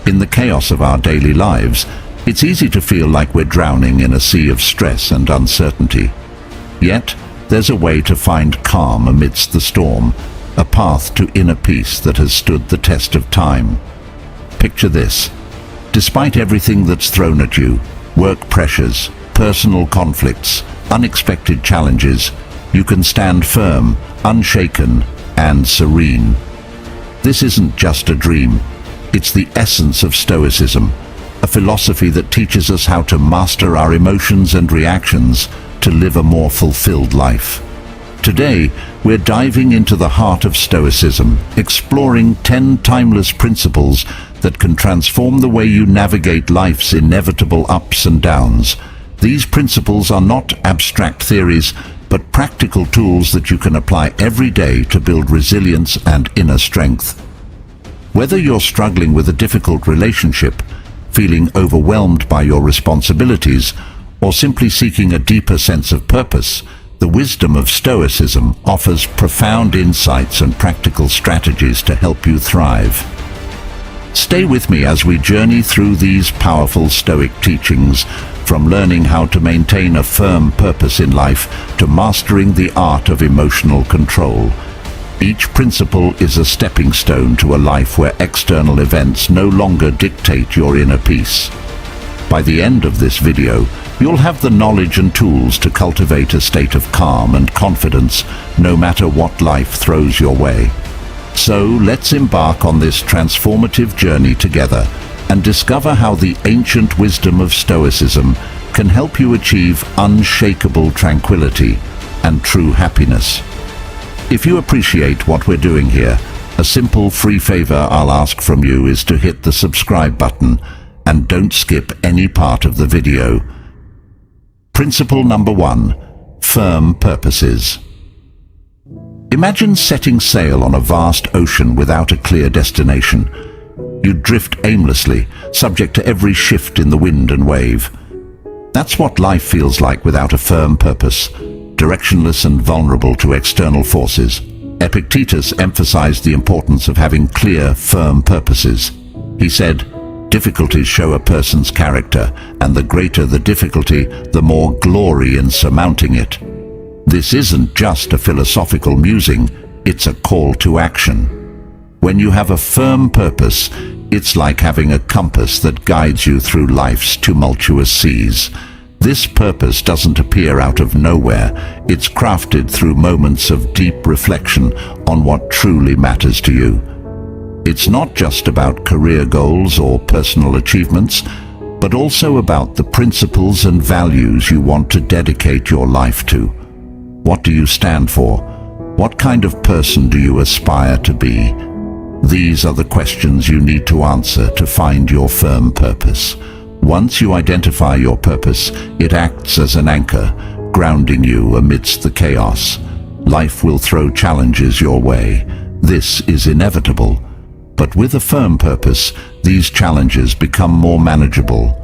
In the chaos of our daily lives, it's easy to feel like we're drowning in a sea of stress and uncertainty. Yet, there's a way to find calm amidst the storm, a path to inner peace that has stood the test of time. Picture this. Despite everything that's thrown at you, work pressures, personal conflicts, unexpected challenges, you can stand firm, unshaken, and serene. This isn't just a dream. It's the essence of Stoicism, a philosophy that teaches us how to master our emotions and reactions to live a more fulfilled life. Today, we're diving into the heart of Stoicism, exploring 10 timeless principles that can transform the way you navigate life's inevitable ups and downs. These principles are not abstract theories, but practical tools that you can apply every day to build resilience and inner strength. Whether you're struggling with a difficult relationship, feeling overwhelmed by your responsibilities, or simply seeking a deeper sense of purpose, the wisdom of Stoicism offers profound insights and practical strategies to help you thrive. Stay with me as we journey through these powerful Stoic teachings, from learning how to maintain a firm purpose in life to mastering the art of emotional control. Each principle is a stepping stone to a life where external events no longer dictate your inner peace. By the end of this video, you'll have the knowledge and tools to cultivate a state of calm and confidence no matter what life throws your way. So let's embark on this transformative journey together and discover how the ancient wisdom of Stoicism can help you achieve unshakable tranquility and true happiness. If you appreciate what we're doing here, a simple free favor I'll ask from you is to hit the subscribe button and don't skip any part of the video. Principle number 1, firm purposes. Imagine setting sail on a vast ocean without a clear destination. You'd drift aimlessly, subject to every shift in the wind and wave. That's what life feels like without a firm purpose, directionless and vulnerable to external forces. Epictetus emphasized the importance of having clear, firm purposes. He said, "Difficulties show a person's character, and the greater the difficulty, the more glory in surmounting it." This isn't just a philosophical musing, it's a call to action. When you have a firm purpose, it's like having a compass that guides you through life's tumultuous seas. This purpose doesn't appear out of nowhere. It's crafted through moments of deep reflection on what truly matters to you. It's not just about career goals or personal achievements, but also about the principles and values you want to dedicate your life to. What do you stand for? What kind of person do you aspire to be? These are the questions you need to answer to find your firm purpose. Once you identify your purpose, it acts as an anchor, grounding you amidst the chaos. Life will throw challenges your way. This is inevitable. But with a firm purpose, these challenges become more manageable.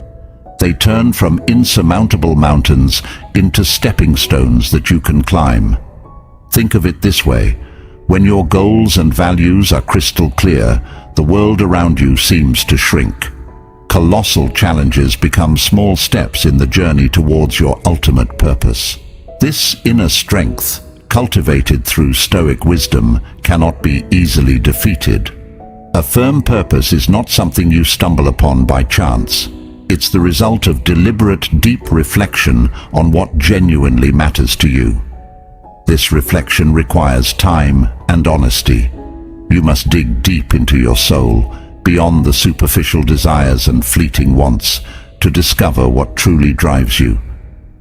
They turn from insurmountable mountains into stepping stones that you can climb. Think of it this way. When your goals and values are crystal clear, the world around you seems to shrink. Colossal challenges become small steps in the journey towards your ultimate purpose. This inner strength, cultivated through Stoic wisdom, cannot be easily defeated. A firm purpose is not something you stumble upon by chance. It's the result of deliberate, deep reflection on what genuinely matters to you. This reflection requires time and honesty. You must dig deep into your soul, beyond the superficial desires and fleeting wants, to discover what truly drives you.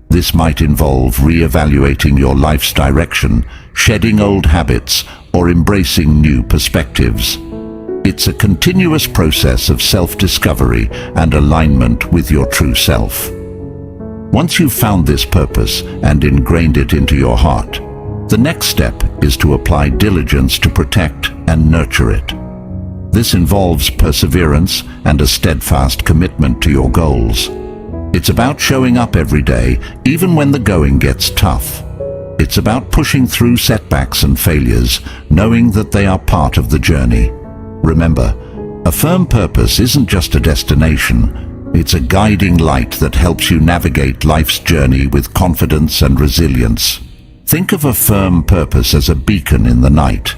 This might involve re-evaluating your life's direction, shedding old habits, or embracing new perspectives. It's a continuous process of self-discovery and alignment with your true self. Once you've found this purpose and ingrained it into your heart, the next step is to apply diligence to protect and nurture it. This involves perseverance and a steadfast commitment to your goals. It's about showing up every day, even when the going gets tough. It's about pushing through setbacks and failures, knowing that they are part of the journey. Remember, A firm purpose isn't just a destination, it's a guiding light that helps you navigate life's journey with confidence and resilience. Think of a firm purpose as a beacon in the night.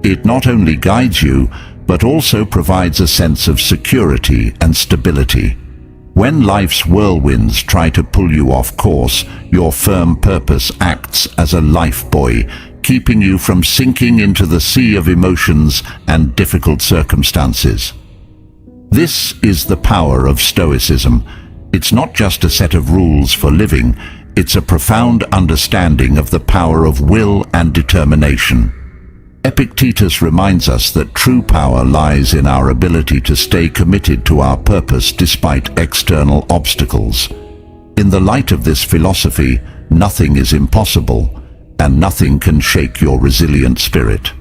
It not only guides you, but also provides a sense of security and stability. When life's whirlwinds try to pull you off course, your firm purpose acts as a lifebuoy, keeping you from sinking into the sea of emotions and difficult circumstances. This is the power of Stoicism. It's not just a set of rules for living, it's a profound understanding of the power of will and determination. Epictetus reminds us that true power lies in our ability to stay committed to our purpose despite external obstacles. In the light of this philosophy, nothing is impossible, and nothing can shake your resilient spirit.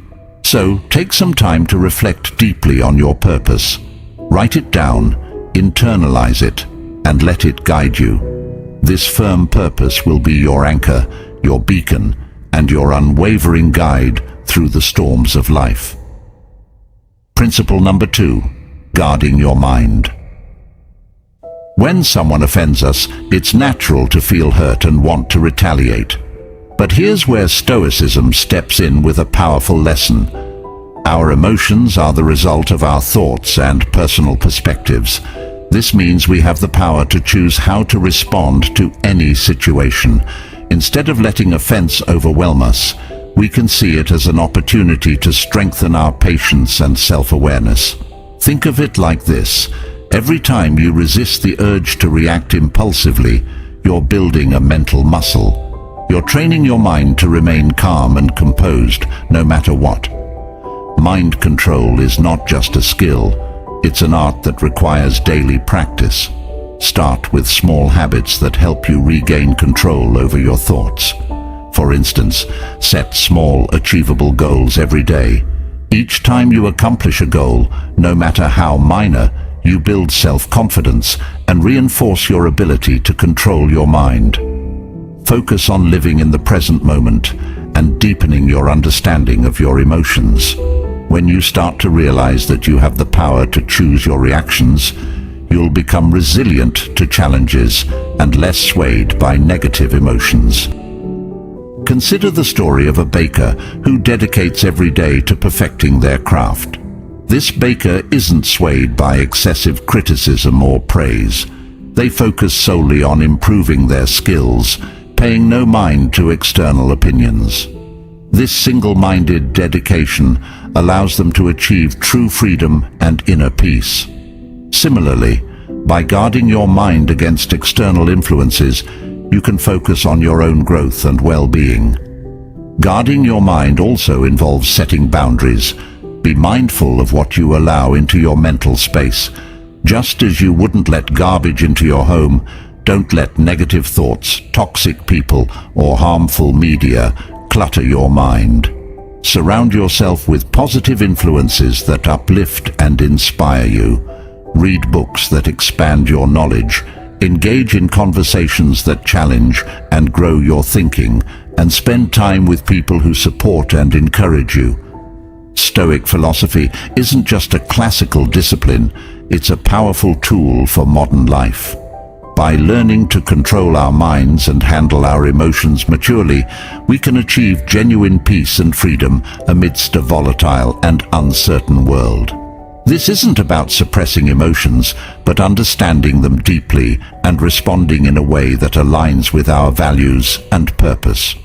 So, take some time to reflect deeply on your purpose. Write it down, internalize it, and let it guide you. This firm purpose will be your anchor, your beacon, and your unwavering guide through the storms of life. Principle number 2, guarding your mind. When someone offends us, it's natural to feel hurt and want to retaliate. But here's where Stoicism steps in with a powerful lesson. Our emotions are the result of our thoughts and personal perspectives. This means we have the power to choose how to respond to any situation. Instead of letting offense overwhelm us, we can see it as an opportunity to strengthen our patience and self-awareness. Think of it like this. Every time you resist the urge to react impulsively, you're building a mental muscle. You're training your mind to remain calm and composed no matter what. Mind control is not just a skill, it's an art that requires daily practice. Start with small habits that help you regain control over your thoughts. For instance, set small, achievable goals every day. Each time you accomplish a goal, no matter how minor, you build self-confidence and reinforce your ability to control your mind. Focus on living in the present moment and deepening your understanding of your emotions. When you start to realize that you have the power to choose your reactions, you'll become resilient to challenges and less swayed by negative emotions. Consider the story of a baker who dedicates every day to perfecting their craft. This baker isn't swayed by excessive criticism or praise. They focus solely on improving their skills, paying no mind to external opinions. This single-minded dedication allows them to achieve true freedom and inner peace. Similarly, by guarding your mind against external influences, you can focus on your own growth and well-being. Guarding your mind also involves setting boundaries. Be mindful of what you allow into your mental space. Just as you wouldn't let garbage into your home, don't let negative thoughts, toxic people, or harmful media clutter your mind. Surround yourself with positive influences that uplift and inspire you. Read books that expand your knowledge. Engage in conversations that challenge and grow your thinking, and spend time with people who support and encourage you. Stoic philosophy isn't just a classical discipline, it's a powerful tool for modern life. By learning to control our minds and handle our emotions maturely, we can achieve genuine peace and freedom amidst a volatile and uncertain world. This isn't about suppressing emotions, but understanding them deeply and responding in a way that aligns with our values and purpose.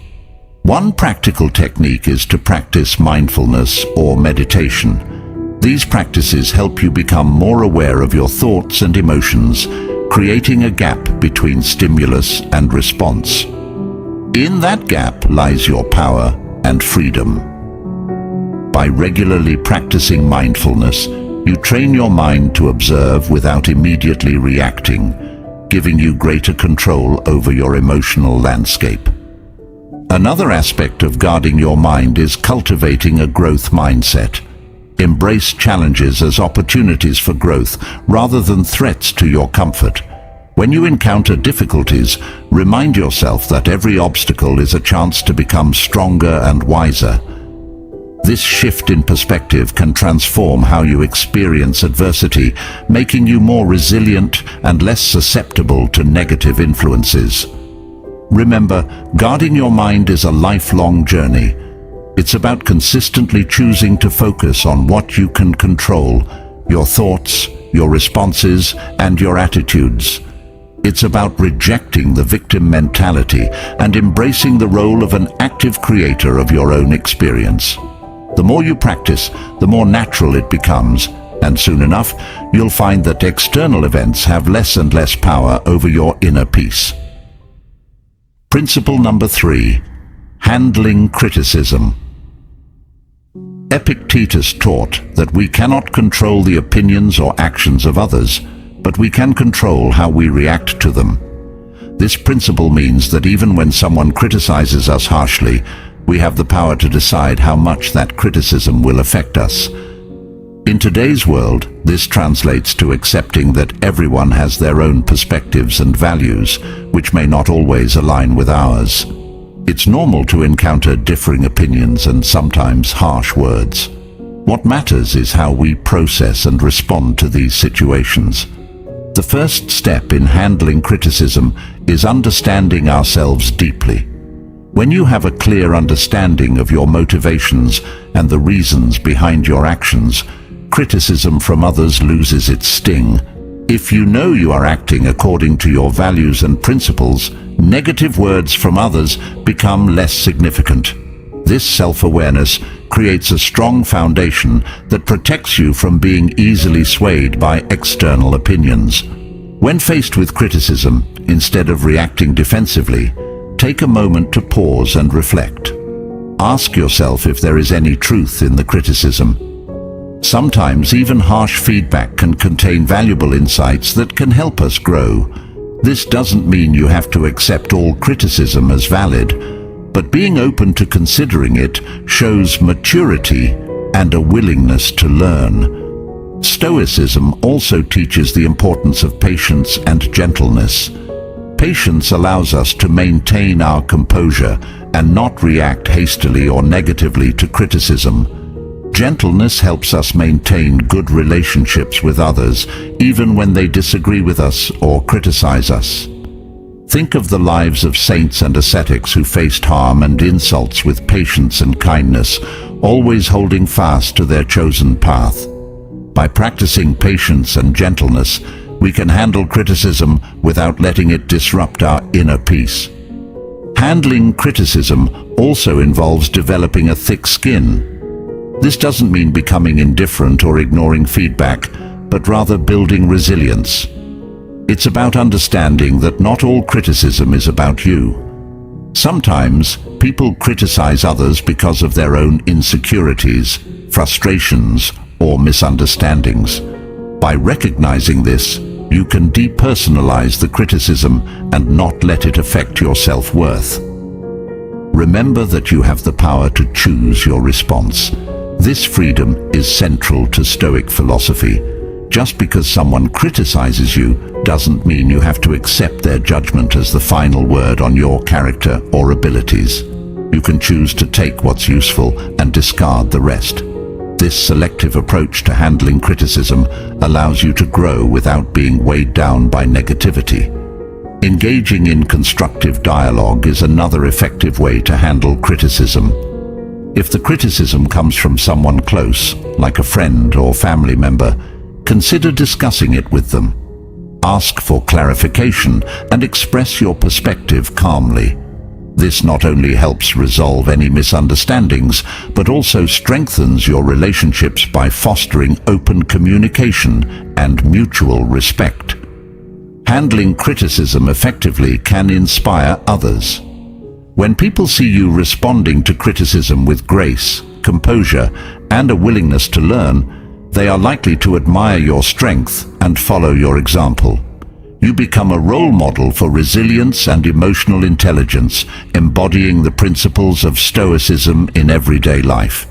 One practical technique is to practice mindfulness or meditation. These practices help you become more aware of your thoughts and emotions, creating a gap between stimulus and response. In that gap lies your power and freedom. By regularly practicing mindfulness, you train your mind to observe without immediately reacting, giving you greater control over your emotional landscape. Another aspect of guarding your mind is cultivating a growth mindset. Embrace challenges as opportunities for growth rather than threats to your comfort. When you encounter difficulties, remind yourself that every obstacle is a chance to become stronger and wiser. This shift in perspective can transform how you experience adversity, making you more resilient and less susceptible to negative influences. Remember, guarding your mind is a lifelong journey. It's about consistently choosing to focus on what you can control, your thoughts, your responses, and your attitudes. It's about rejecting the victim mentality and embracing the role of an active creator of your own experience. The more you practice, the more natural it becomes, and soon enough, you'll find that external events have less and less power over your inner peace. Principle number 3. Handling criticism. Epictetus taught that we cannot control the opinions or actions of others, but we can control how we react to them. This principle means that even when someone criticizes us harshly, we have the power to decide how much that criticism will affect us. In today's world, this translates to accepting that everyone has their own perspectives and values, which may not always align with ours. It's normal to encounter differing opinions and sometimes harsh words. What matters is how we process and respond to these situations. The first step in handling criticism is understanding ourselves deeply. When you have a clear understanding of your motivations and the reasons behind your actions, criticism from others loses its sting. If you know you are acting according to your values and principles, negative words from others become less significant. This self-awareness creates a strong foundation that protects you from being easily swayed by external opinions. When faced with criticism, instead of reacting defensively, take a moment to pause and reflect. Ask yourself if there is any truth in the criticism. Sometimes even harsh feedback can contain valuable insights that can help us grow. This doesn't mean you have to accept all criticism as valid, but being open to considering it shows maturity and a willingness to learn. Stoicism also teaches the importance of patience and gentleness. Patience allows us to maintain our composure and not react hastily or negatively to criticism. Gentleness helps us maintain good relationships with others, even when they disagree with us or criticize us. Think of the lives of saints and ascetics who faced harm and insults with patience and kindness, always holding fast to their chosen path. By practicing patience and gentleness, we can handle criticism without letting it disrupt our inner peace. Handling criticism also involves developing a thick skin. This doesn't mean becoming indifferent or ignoring feedback, but rather building resilience. It's about understanding that not all criticism is about you. Sometimes people criticize others because of their own insecurities, frustrations, or misunderstandings. By recognizing this, you can depersonalize the criticism and not let it affect your self-worth. Remember that you have the power to choose your response. This freedom is central to Stoic philosophy. Just because someone criticizes you doesn't mean you have to accept their judgment as the final word on your character or abilities. You can choose to take what's useful and discard the rest. This selective approach to handling criticism allows you to grow without being weighed down by negativity. Engaging in constructive dialogue is another effective way to handle criticism. If the criticism comes from someone close, like a friend or family member, consider discussing it with them. Ask for clarification and express your perspective calmly. This not only helps resolve any misunderstandings, but also strengthens your relationships by fostering open communication and mutual respect. Handling criticism effectively can inspire others. When people see you responding to criticism with grace, composure, and a willingness to learn, they are likely to admire your strength and follow your example. You become a role model for resilience and emotional intelligence, embodying the principles of Stoicism in everyday life.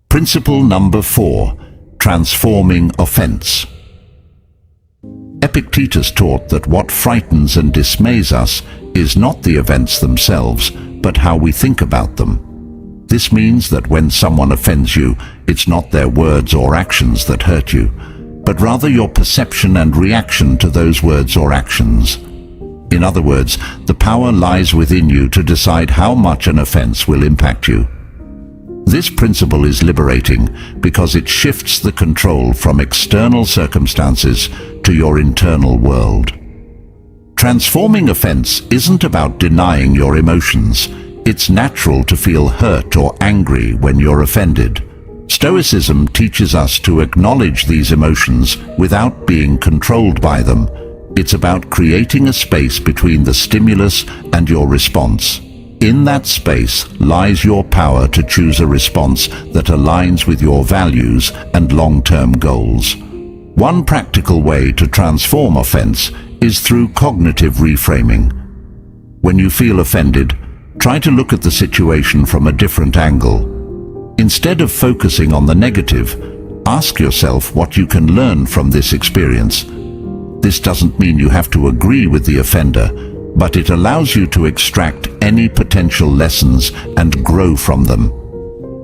Principle number 4, transforming offense. Epictetus taught that what frightens and dismays us is not the events themselves, but how we think about them. This means that when someone offends you, it's not their words or actions that hurt you, but rather your perception and reaction to those words or actions. In other words, the power lies within you to decide how much an offense will impact you. This principle is liberating because it shifts the control from external circumstances to your internal world. Transforming offense isn't about denying your emotions. It's natural to feel hurt or angry when you're offended. Stoicism teaches us to acknowledge these emotions without being controlled by them. It's about creating a space between the stimulus and your response. In that space lies your power to choose a response that aligns with your values and long-term goals. One practical way to transform offense is through cognitive reframing. When you feel offended, try to look at the situation from a different angle. Instead of focusing on the negative, ask yourself what you can learn from this experience. This doesn't mean you have to agree with the offender, but it allows you to extract any potential lessons and grow from them.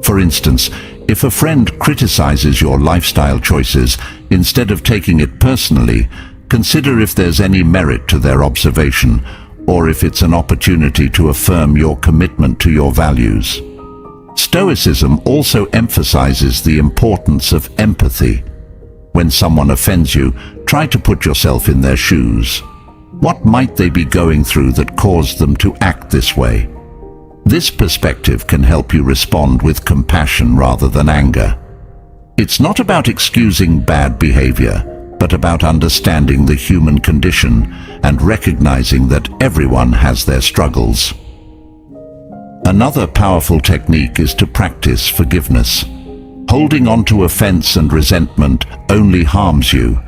For instance, if a friend criticizes your lifestyle choices, instead of taking it personally, consider if there's any merit to their observation, or if it's an opportunity to affirm your commitment to your values. Stoicism also emphasizes the importance of empathy. When someone offends you, try to put yourself in their shoes. What might they be going through that caused them to act this way? This perspective can help you respond with compassion rather than anger. It's not about excusing bad behavior, but about understanding the human condition and recognizing that everyone has their struggles. Another powerful technique is to practice forgiveness. Holding on to offense and resentment only harms you.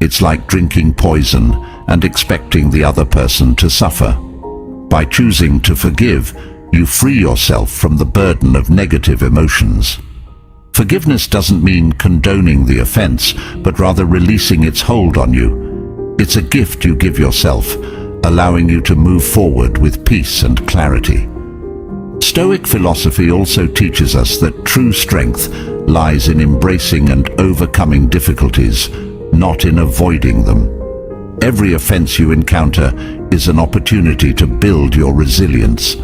It's like drinking poison and expecting the other person to suffer. By choosing to forgive, you free yourself from the burden of negative emotions. Forgiveness doesn't mean condoning the offense, but rather releasing its hold on you. It's a gift you give yourself, allowing you to move forward with peace and clarity. Stoic philosophy also teaches us that true strength lies in embracing and overcoming difficulties, not in avoiding them. Every offense you encounter is an opportunity to build your resilience.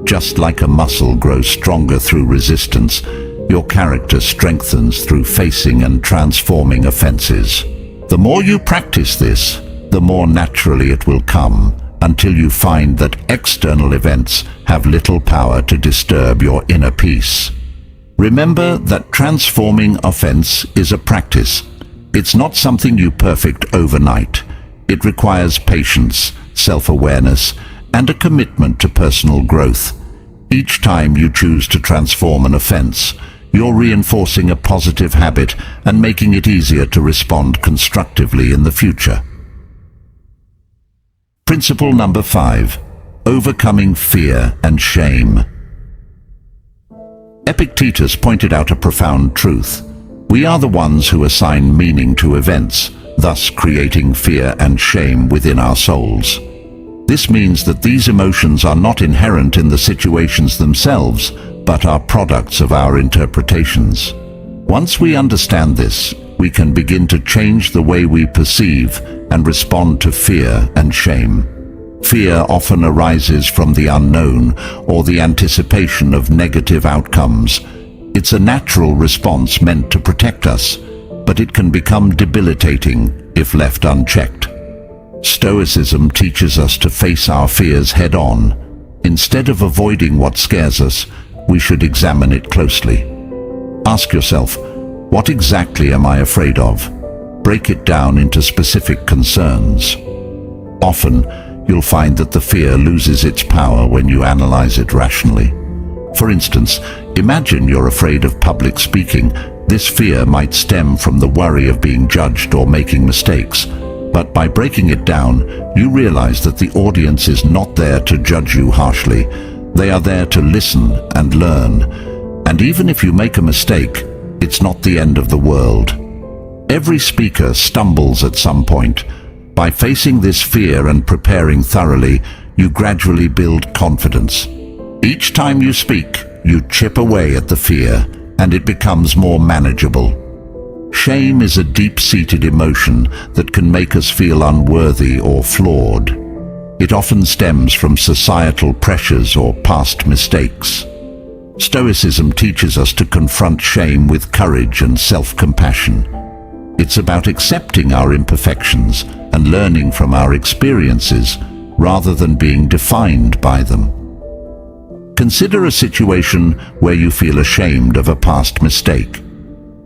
Just like a muscle grows stronger through resistance, your character strengthens through facing and transforming offenses. The more you practice this, the more naturally it will come, until you find that external events have little power to disturb your inner peace. Remember that transforming offense is a practice. It's not something you perfect overnight. It requires patience, self-awareness, and a commitment to personal growth. Each time you choose to transform an offense, you're reinforcing a positive habit and making it easier to respond constructively in the future. Principle number 5. Overcoming fear and shame. Epictetus pointed out a profound truth. We are the ones who assign meaning to events, thus creating fear and shame within our souls. This means that these emotions are not inherent in the situations themselves, but are products of our interpretations. Once we understand this, we can begin to change the way we perceive and respond to fear and shame. Fear often arises from the unknown or the anticipation of negative outcomes. It's a natural response meant to protect us, but it can become debilitating if left unchecked. Stoicism teaches us to face our fears head-on. Instead of avoiding what scares us, we should examine it closely. Ask yourself, what exactly am I afraid of? Break it down into specific concerns. Often, you'll find that the fear loses its power when you analyze it rationally. For instance, imagine you're afraid of public speaking. This fear might stem from the worry of being judged or making mistakes. But by breaking it down, you realize that the audience is not there to judge you harshly. They are there to listen and learn. And even if you make a mistake, it's not the end of the world. Every speaker stumbles at some point. By facing this fear and preparing thoroughly, you gradually build confidence. Each time you speak, you chip away at the fear, and it becomes more manageable. Shame is a deep-seated emotion that can make us feel unworthy or flawed. It often stems from societal pressures or past mistakes. Stoicism teaches us to confront shame with courage and self-compassion. It's about accepting our imperfections and learning from our experiences rather than being defined by them. Consider a situation where you feel ashamed of a past mistake.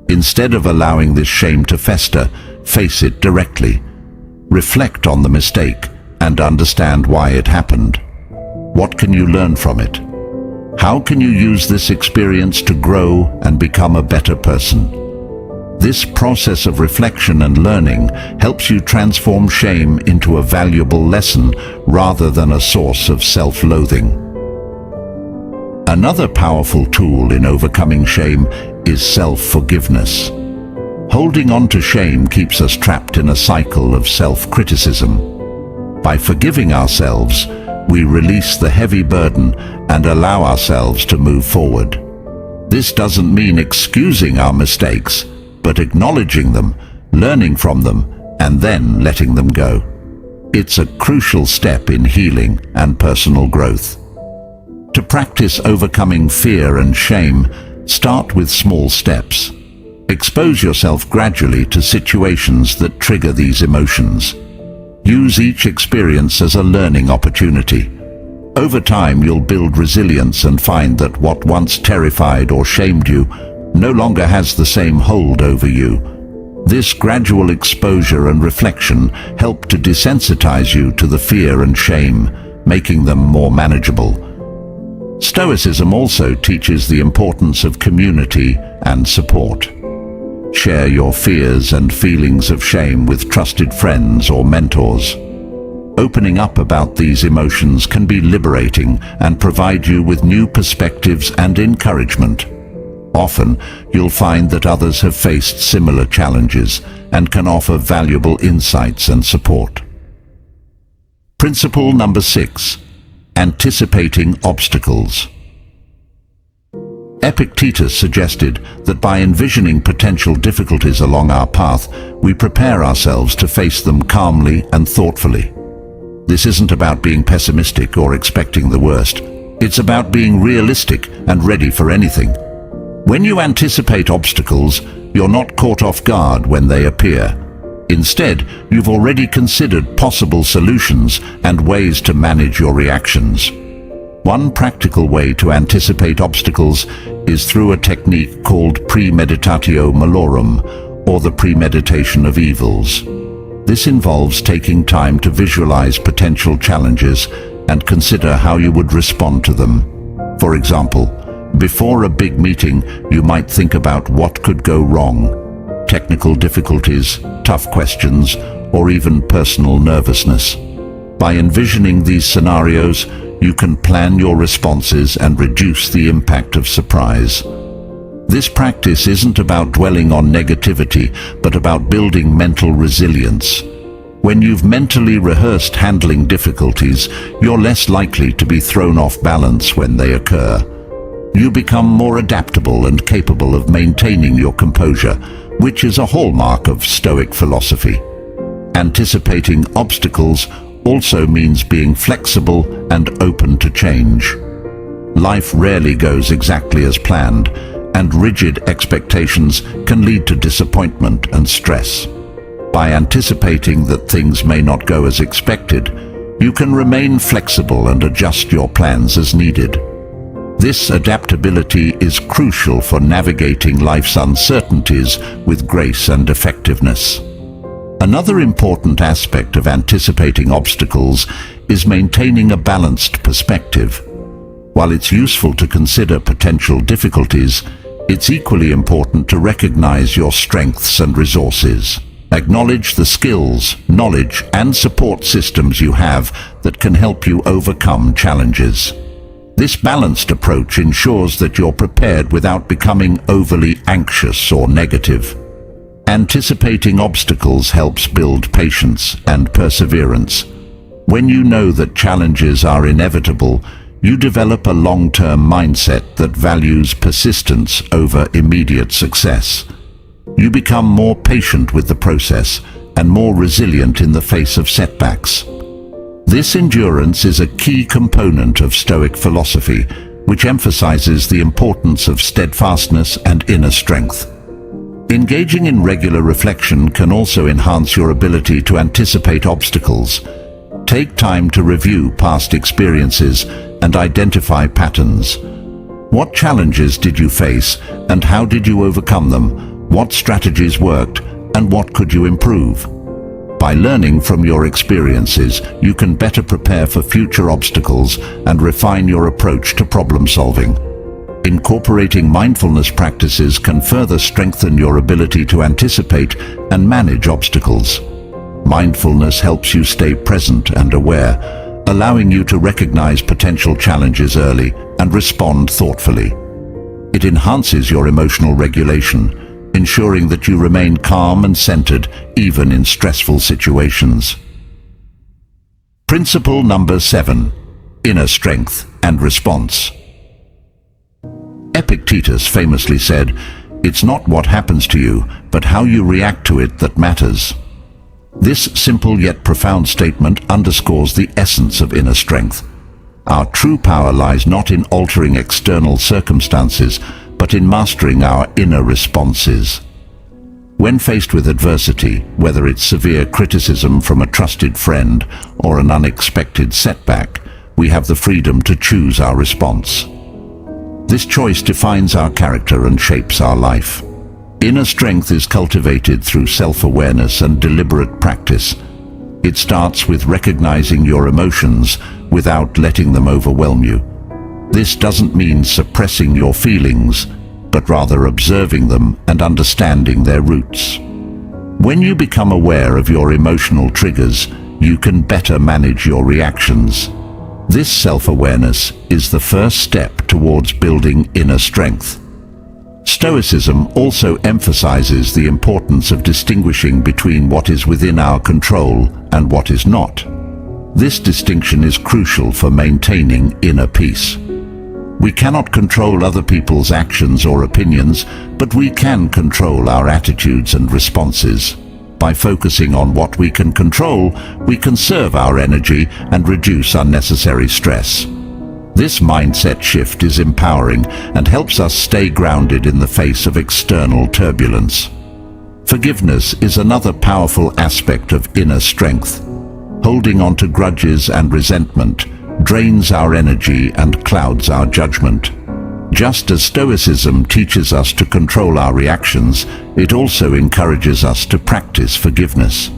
Instead of allowing this shame to fester, face it directly. Reflect on the mistake and understand why it happened. What can you learn from it? How can you use this experience to grow and become a better person? This process of reflection and learning helps you transform shame into a valuable lesson rather than a source of self-loathing. Another powerful tool in overcoming shame is self-forgiveness. Holding on to shame keeps us trapped in a cycle of self-criticism. By forgiving ourselves, we release the heavy burden and allow ourselves to move forward. This doesn't mean excusing our mistakes, but acknowledging them, learning from them, and then letting them go. It's a crucial step in healing and personal growth. To practice overcoming fear and shame, start with small steps. Expose yourself gradually to situations that trigger these emotions. Use each experience as a learning opportunity. Over time, you'll build resilience and find that what once terrified or shamed you no longer has the same hold over you. This gradual exposure and reflection help to desensitize you to the fear and shame, making them more manageable. Stoicism also teaches the importance of community and support. Share your fears and feelings of shame with trusted friends or mentors. Opening up about these emotions can be liberating and provide you with new perspectives and encouragement. Often, you'll find that others have faced similar challenges and can offer valuable insights and support. Principle number 6. Anticipating obstacles. Epictetus suggested that by envisioning potential difficulties along our path, we prepare ourselves to face them calmly and thoughtfully. This isn't about being pessimistic or expecting the worst. It's about being realistic and ready for anything. When you anticipate obstacles, you're not caught off guard when they appear. Instead, you've already considered possible solutions and ways to manage your reactions. One practical way to anticipate obstacles is through a technique called premeditatio malorum, or the premeditation of evils. This involves taking time to visualize potential challenges and consider how you would respond to them. For example, before a big meeting, you might think about what could go wrong. Technical difficulties, tough questions, or even personal nervousness. By envisioning these scenarios, you can plan your responses and reduce the impact of surprise. This practice isn't about dwelling on negativity, but about building mental resilience. When you've mentally rehearsed handling difficulties, you're less likely to be thrown off balance when they occur. You become more adaptable and capable of maintaining your composure, which is a hallmark of Stoic philosophy. Anticipating obstacles also means being flexible and open to change. Life rarely goes exactly as planned, and rigid expectations can lead to disappointment and stress. By anticipating that things may not go as expected, you can remain flexible and adjust your plans as needed. This adaptability is crucial for navigating life's uncertainties with grace and effectiveness. Another important aspect of anticipating obstacles is maintaining a balanced perspective. While it's useful to consider potential difficulties, it's equally important to recognize your strengths and resources. Acknowledge the skills, knowledge, and support systems you have that can help you overcome challenges. This balanced approach ensures that you're prepared without becoming overly anxious or negative. Anticipating obstacles helps build patience and perseverance. When you know that challenges are inevitable, You develop a long-term mindset that values persistence over immediate success. You become more patient with the process and more resilient in the face of setbacks. This endurance is a key component of Stoic philosophy, which emphasizes the importance of steadfastness and inner strength. Engaging in regular reflection can also enhance your ability to anticipate obstacles. Take time to review past experiences and identify patterns. What challenges did you face, and how did you overcome them? What strategies worked, and what could you improve? By learning from your experiences, you can better prepare for future obstacles and refine your approach to problem solving. Incorporating mindfulness practices can further strengthen your ability to anticipate and manage obstacles. Mindfulness helps you stay present and aware, allowing you to recognize potential challenges early and respond thoughtfully. It enhances your emotional regulation, ensuring that you remain calm and centered even in stressful situations. Principle number 7: Inner strength and response. Epictetus famously said, "It's not what happens to you, but how you react to it that matters." This simple yet profound statement underscores the essence of inner strength. Our true power lies not in altering external circumstances, but in mastering our inner responses. When faced with adversity, whether it's severe criticism from a trusted friend or an unexpected setback, we have the freedom to choose our response. This choice defines our character and shapes our life. Inner strength is cultivated through self-awareness and deliberate practice. It starts with recognizing your emotions without letting them overwhelm you. This doesn't mean suppressing your feelings, but rather observing them and understanding their roots. When you become aware of your emotional triggers, you can better manage your reactions. This self-awareness is the first step towards building inner strength. Stoicism also emphasizes the importance of distinguishing between what is within our control and what is not. This distinction is crucial for maintaining inner peace. We cannot control other people's actions or opinions, but we can control our attitudes and responses. By focusing on what we can control, we conserve our energy and reduce unnecessary stress. This mindset shift is empowering and helps us stay grounded in the face of external turbulence. Forgiveness is another powerful aspect of inner strength. Holding on to grudges and resentment drains our energy and clouds our judgment. Just as Stoicism teaches us to control our reactions, it also encourages us to practice forgiveness.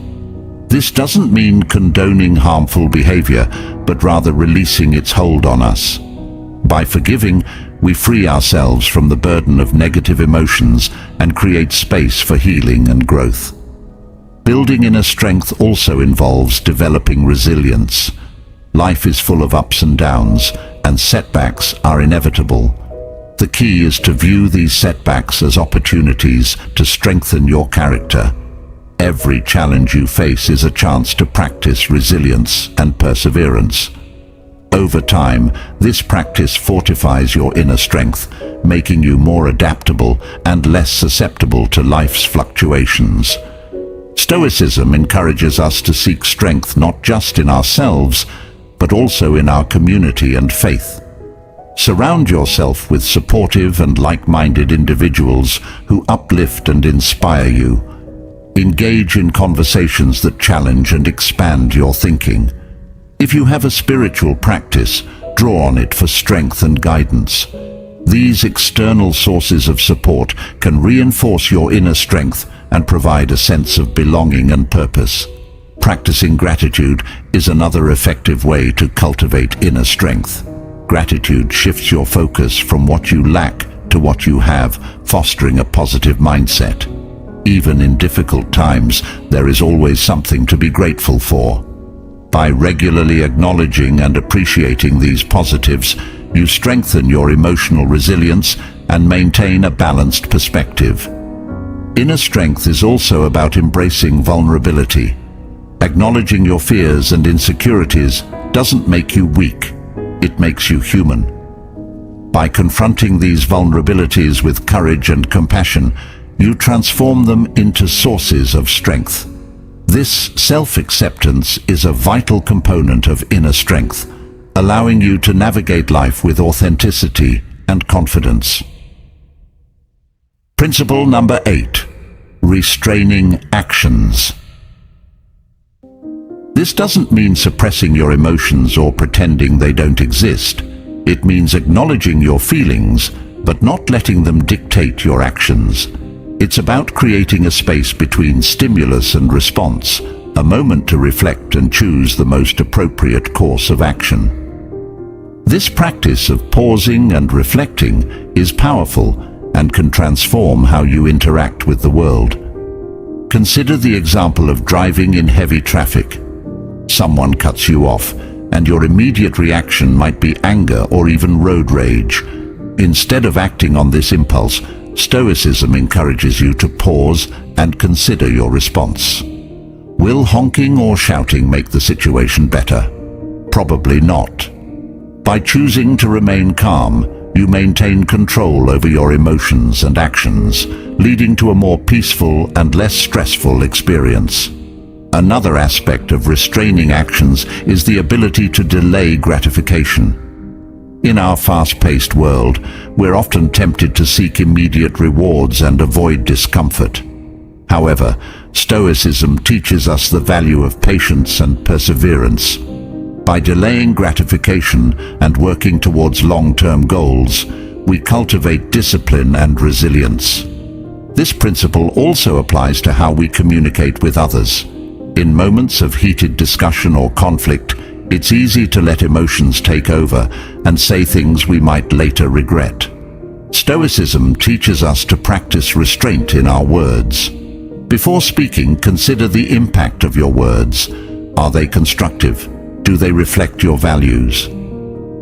This doesn't mean condoning harmful behavior, but rather releasing its hold on us. By forgiving, we free ourselves from the burden of negative emotions and create space for healing and growth. Building inner strength also involves developing resilience. Life is full of ups and downs, and setbacks are inevitable. The key is to view these setbacks as opportunities to strengthen your character. Every challenge you face is a chance to practice resilience and perseverance. Over time, this practice fortifies your inner strength, making you more adaptable and less susceptible to life's fluctuations. Stoicism encourages us to seek strength not just in ourselves, but also in our community and faith. Surround yourself with supportive and like-minded individuals who uplift and inspire you. Engage in conversations that challenge and expand your thinking. If you have a spiritual practice, draw on it for strength and guidance. These external sources of support can reinforce your inner strength and provide a sense of belonging and purpose. Practicing gratitude is another effective way to cultivate inner strength. Gratitude shifts your focus from what you lack to what you have, fostering a positive mindset. Even in difficult times, there is always something to be grateful for. By regularly acknowledging and appreciating these positives, you strengthen your emotional resilience and maintain a balanced perspective. Inner strength is also about embracing vulnerability. Acknowledging your fears and insecurities doesn't make you weak. it makes you human. By confronting these vulnerabilities with courage and compassion, you transform them into sources of strength. This self-acceptance is a vital component of inner strength, allowing you to navigate life with authenticity and confidence. Principle number 8. Restraining actions. This doesn't mean suppressing your emotions or pretending they don't exist. It means acknowledging your feelings, but not letting them dictate your actions. It's about creating a space between stimulus and response, a moment to reflect and choose the most appropriate course of action. This practice of pausing and reflecting is powerful and can transform how you interact with the world. Consider the example of driving in heavy traffic. Someone cuts you off, and your immediate reaction might be anger or even road rage. Instead of acting on this impulse, Stoicism encourages you to pause and consider your response. Will honking or shouting make the situation better? Probably not. By choosing to remain calm, you maintain control over your emotions and actions, leading to a more peaceful and less stressful experience. Another aspect of restraining actions is the ability to delay gratification. In our fast-paced world, we're often tempted to seek immediate rewards and avoid discomfort. However, Stoicism teaches us the value of patience and perseverance. By delaying gratification and working towards long-term goals, we cultivate discipline and resilience. This principle also applies to how we communicate with others. In moments of heated discussion or conflict, it's easy to let emotions take over and say things we might later regret. Stoicism teaches us to practice restraint in our words. Before speaking, consider the impact of your words. Are they constructive? Do they reflect your values?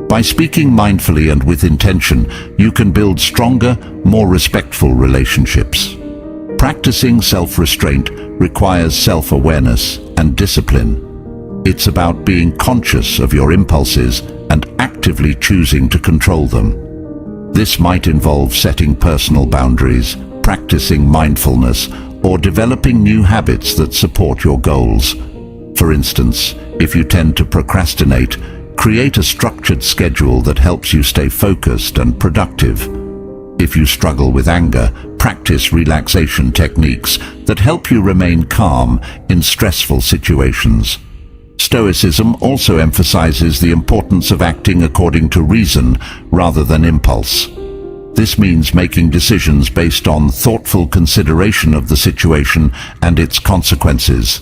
By speaking mindfully and with intention, you can build stronger, more respectful relationships. Practicing self-restraint requires self-awareness and discipline. It's about being conscious of your impulses and actively choosing to control them. This might involve setting personal boundaries, practicing mindfulness, or developing new habits that support your goals. For instance, if you tend to procrastinate, create a structured schedule that helps you stay focused and productive. If you struggle with anger, practice relaxation techniques that help you remain calm in stressful situations. Stoicism also emphasizes the importance of acting according to reason rather than impulse. This means making decisions based on thoughtful consideration of the situation and its consequences.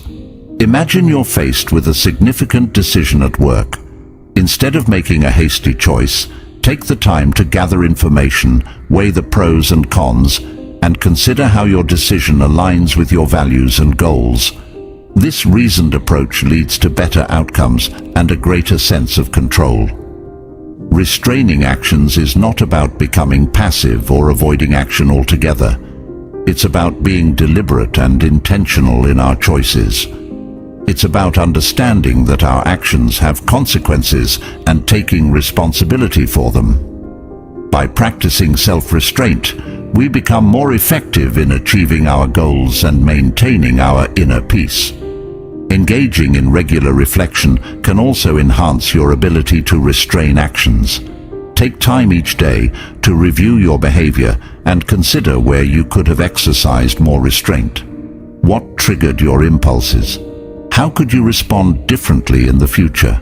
Imagine you're faced with a significant decision at work. Instead of making a hasty choice, take the time to gather information, weigh the pros and cons, and consider how your decision aligns with your values and goals. This reasoned approach leads to better outcomes and a greater sense of control. Restraining actions is not about becoming passive or avoiding action altogether. It's about being deliberate and intentional in our choices. It's about understanding that our actions have consequences and taking responsibility for them. By practicing self-restraint, we become more effective in achieving our goals and maintaining our inner peace. Engaging in regular reflection can also enhance your ability to restrain actions. Take time each day to review your behavior and consider where you could have exercised more restraint. What triggered your impulses? How could you respond differently in the future?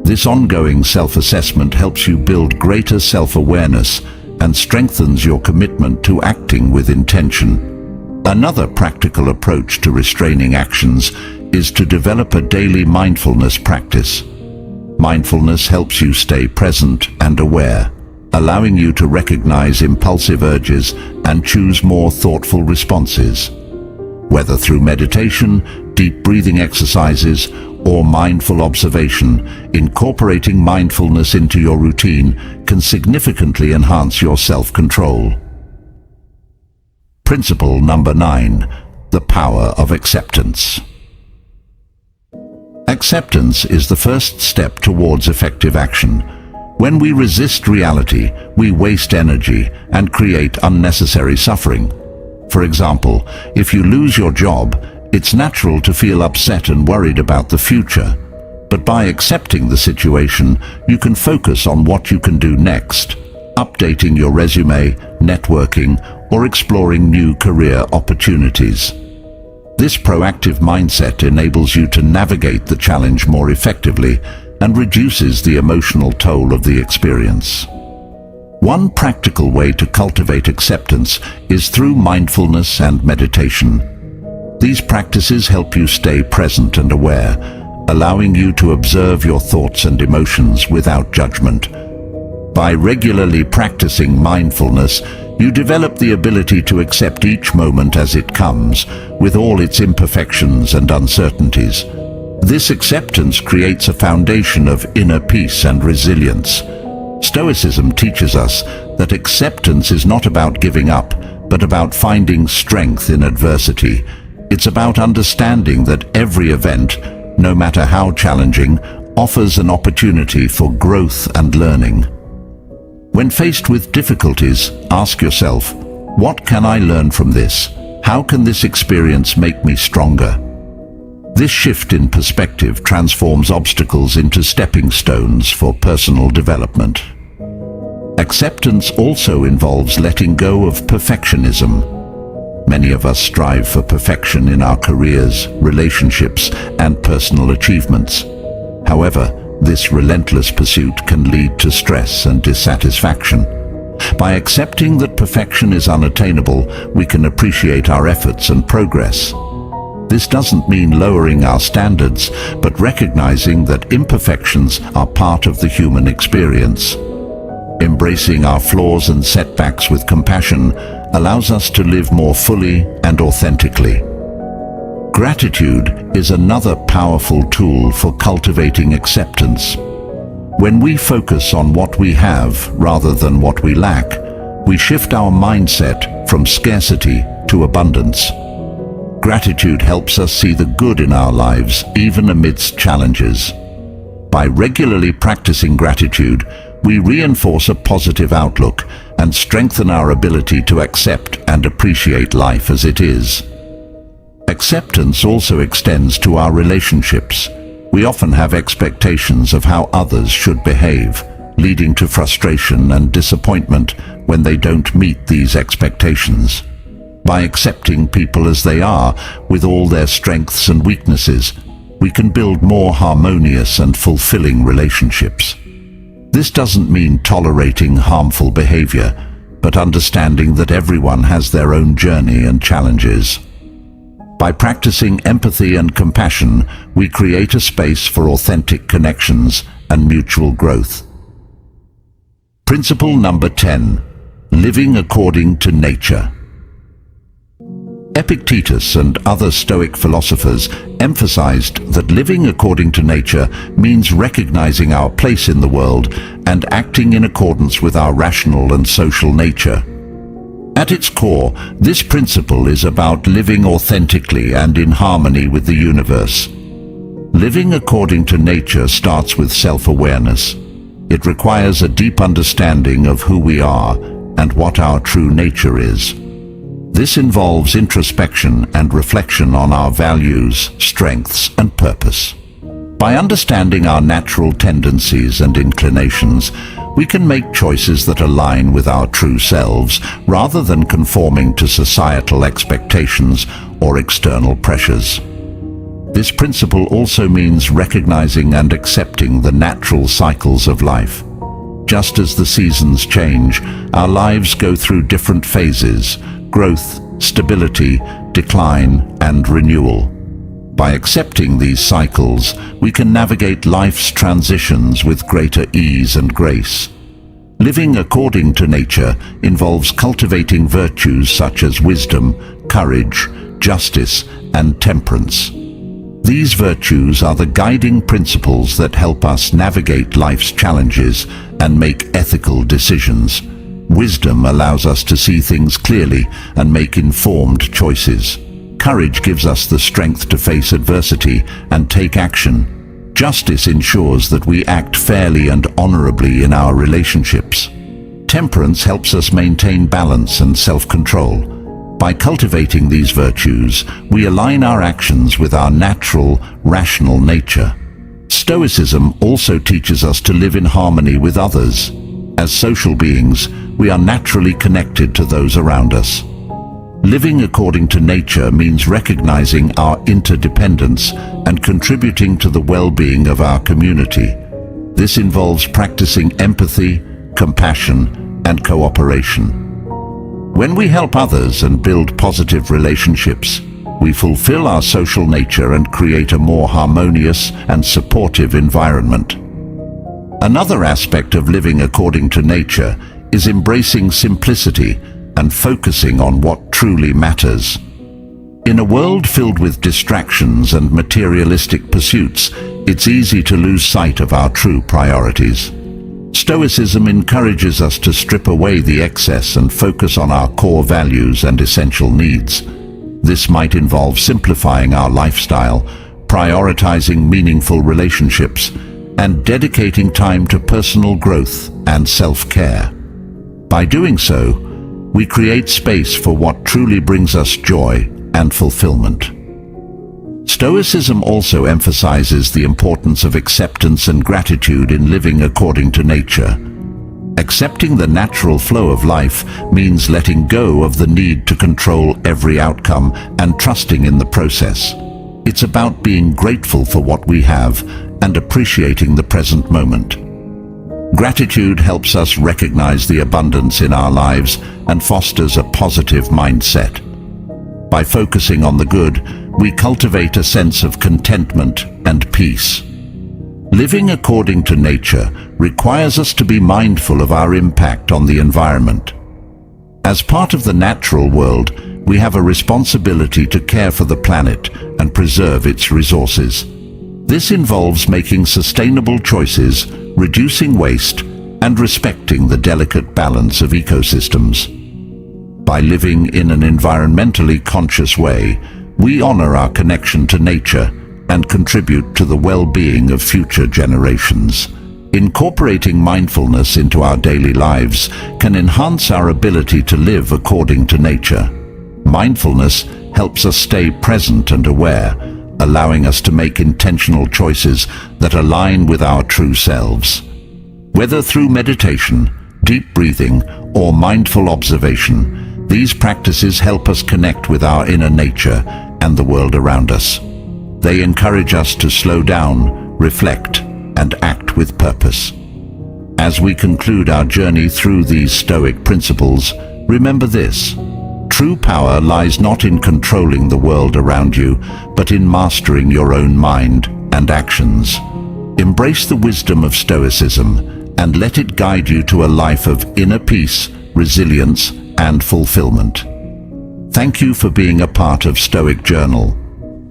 This ongoing self-assessment helps you build greater self-awareness and strengthens your commitment to acting with intention. Another practical approach to restraining actions is to develop a daily mindfulness practice. Mindfulness helps you stay present and aware, allowing you to recognize impulsive urges and choose more thoughtful responses. Whether through meditation, deep breathing exercises, or mindful observation, incorporating mindfulness into your routine can significantly enhance your self-control. Principle number 9, the power of acceptance. Acceptance is the first step towards effective action. When we resist reality, we waste energy and create unnecessary suffering. For example, if you lose your job, it's natural to feel upset and worried about the future. But by accepting the situation, you can focus on what you can do next, updating your resume, networking, or exploring new career opportunities. This proactive mindset enables you to navigate the challenge more effectively and reduces the emotional toll of the experience. One practical way to cultivate acceptance is through mindfulness and meditation. These practices help you stay present and aware, allowing you to observe your thoughts and emotions without judgment. By regularly practicing mindfulness, you develop the ability to accept each moment as it comes, with all its imperfections and uncertainties. This acceptance creates a foundation of inner peace and resilience. Stoicism teaches us that acceptance is not about giving up, but about finding strength in adversity. It's about understanding that every event, no matter how challenging, offers an opportunity for growth and learning. When faced with difficulties, ask yourself, what can I learn from this? How can this experience make me stronger? This shift in perspective transforms obstacles into stepping stones for personal development. Acceptance also involves letting go of perfectionism. Many of us strive for perfection in our careers, relationships, and personal achievements. However, this relentless pursuit can lead to stress and dissatisfaction. By accepting that perfection is unattainable, we can appreciate our efforts and progress. This doesn't mean lowering our standards, but recognizing that imperfections are part of the human experience. Embracing our flaws and setbacks with compassion allows us to live more fully and authentically. Gratitude is another powerful tool for cultivating acceptance. When we focus on what we have rather than what we lack, we shift our mindset from scarcity to abundance. Gratitude helps us see the good in our lives, even amidst challenges. By regularly practicing gratitude, we reinforce a positive outlook and strengthen our ability to accept and appreciate life as it is. Acceptance also extends to our relationships. We often have expectations of how others should behave, leading to frustration and disappointment when they don't meet these expectations. By accepting people as they are, with all their strengths and weaknesses, we can build more harmonious and fulfilling relationships. This doesn't mean tolerating harmful behavior, but understanding that everyone has their own journey and challenges. By practicing empathy and compassion, we create a space for authentic connections and mutual growth. Principle number 10. Living according to nature. Epictetus and other Stoic philosophers emphasized that living according to nature means recognizing our place in the world and acting in accordance with our rational and social nature. At its core, this principle is about living authentically and in harmony with the universe. Living according to nature starts with self-awareness. It requires a deep understanding of who we are and what our true nature is. This involves introspection and reflection on our values, strengths, and purpose. By understanding our natural tendencies and inclinations, we can make choices that align with our true selves rather than conforming to societal expectations or external pressures. This principle also means recognizing and accepting the natural cycles of life. Just as the seasons change, our lives go through different phases: growth, stability, decline, and renewal. By accepting these cycles, we can navigate life's transitions with greater ease and grace. Living according to nature involves cultivating virtues such as wisdom, courage, justice, and temperance. These virtues are the guiding principles that help us navigate life's challenges and make ethical decisions. Wisdom allows us to see things clearly and make informed choices. Courage gives us the strength to face adversity and take action. Justice ensures that we act fairly and honorably in our relationships. Temperance helps us maintain balance and self-control. By cultivating these virtues, we align our actions with our natural, rational nature. Stoicism also teaches us to live in harmony with others. As social beings, we are naturally connected to those around us. Living according to nature means recognizing our interdependence and contributing to the well-being of our community. This involves practicing empathy, compassion, and cooperation. When we help others and build positive relationships, we fulfill our social nature and create a more harmonious and supportive environment. Another aspect of living according to nature is embracing simplicity and focusing on what truly matters. In a world filled with distractions and materialistic pursuits, it's easy to lose sight of our true priorities. Stoicism encourages us to strip away the excess and focus on our core values and essential needs. This might involve simplifying our lifestyle, prioritizing meaningful relationships, and dedicating time to personal growth and self-care. By doing so, we create space for what truly brings us joy and fulfillment. Stoicism also emphasizes the importance of acceptance and gratitude in living according to nature. Accepting the natural flow of life means letting go of the need to control every outcome and trusting in the process. It's about being grateful for what we have and appreciating the present moment. Gratitude helps us recognize the abundance in our lives and fosters a positive mindset. By focusing on the good, we cultivate a sense of contentment and peace. Living according to nature requires us to be mindful of our impact on the environment. As part of the natural world, we have a responsibility to care for the planet and preserve its resources. This involves making sustainable choices, reducing waste, and respecting the delicate balance of ecosystems. By living in an environmentally conscious way, we honor our connection to nature and contribute to the well-being of future generations. Incorporating mindfulness into our daily lives can enhance our ability to live according to nature. Mindfulness helps us stay present and aware, allowing us to make intentional choices that align with our true selves. Whether through meditation, deep breathing, or mindful observation, these practices help us connect with our inner nature and the world around us. They encourage us to slow down, reflect, and act with purpose. As we conclude our journey through these Stoic principles, remember this: true power lies not in controlling the world around you, but in mastering your own mind and actions. Embrace the wisdom of Stoicism and let it guide you to a life of inner peace, resilience, and fulfillment. Thank you for being a part of Stoic Journal.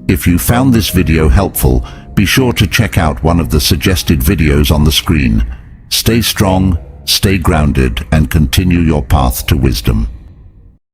If you found this video helpful, be sure to check out one of the suggested videos on the screen. Stay strong, stay grounded, and continue your path to wisdom.